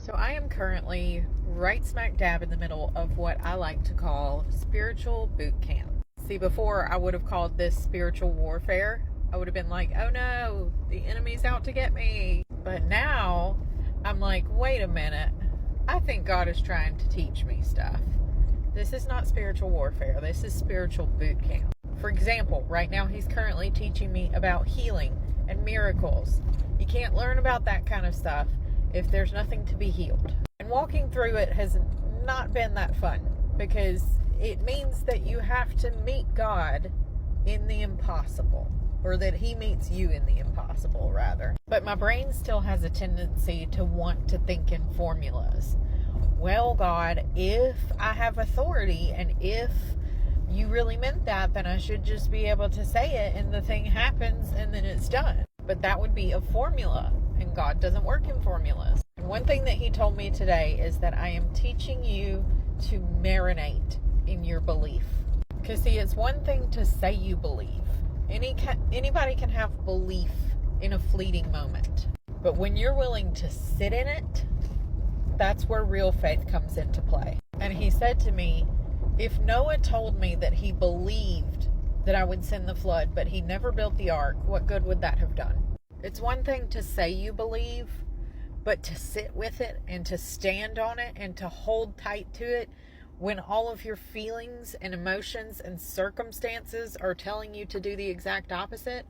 So I am currently right smack dab in the middle of what I like to call spiritual boot camp. See, before I would have called this spiritual warfare. I would have been like, oh no, the enemy's out to get me. But now I'm like, wait a minute. I think God is trying to teach me stuff. This is not spiritual warfare. This is spiritual boot camp. For example, right now he's currently teaching me about healing and miracles. You can't learn about that kind of stuff if there's nothing to be healed. And walking through it has not been that fun because it means that you have to meet God in the impossible, or that he meets you in the impossible, rather. But my brain still has a tendency to want to think in formulas. Well, God, if I have authority and if you really meant that, then I should just be able to say it and the thing happens and then it's done. But that would be a formula, and God doesn't work in formulas. And one thing that he told me today is that I am teaching you to marinate in your belief. Because see, it's one thing to say you believe. Anybody can have belief in a fleeting moment. But when you're willing to sit in it, that's where real faith comes into play. And he said to me, if Noah told me that he believed that I would send the flood, but he never built the ark, what good would that have done? It's one thing to say you believe, but to sit with it and to stand on it and to hold tight to it when all of your feelings and emotions and circumstances are telling you to do the exact opposite,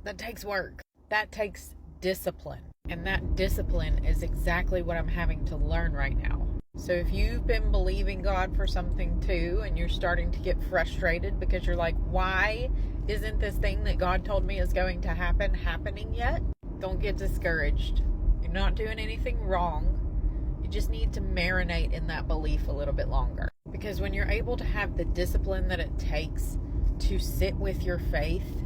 that takes work. That takes discipline. And that discipline is exactly what I'm having to learn right now. So if you've been believing God for something too, and you're starting to get frustrated because you're like, why isn't this thing that God told me is going to happen happening yet? Don't get discouraged. You're not doing anything wrong. You just need to marinate in that belief a little bit longer. Because when you're able to have the discipline that it takes to sit with your faith,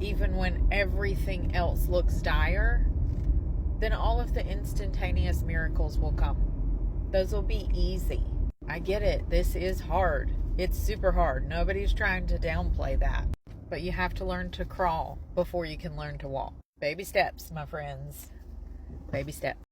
even when everything else looks dire, then all of the instantaneous miracles will come. Those will be easy. I get it. This is hard. It's super hard. Nobody's trying to downplay that. But you have to learn to crawl before you can learn to walk. Baby steps, my friends. Baby steps.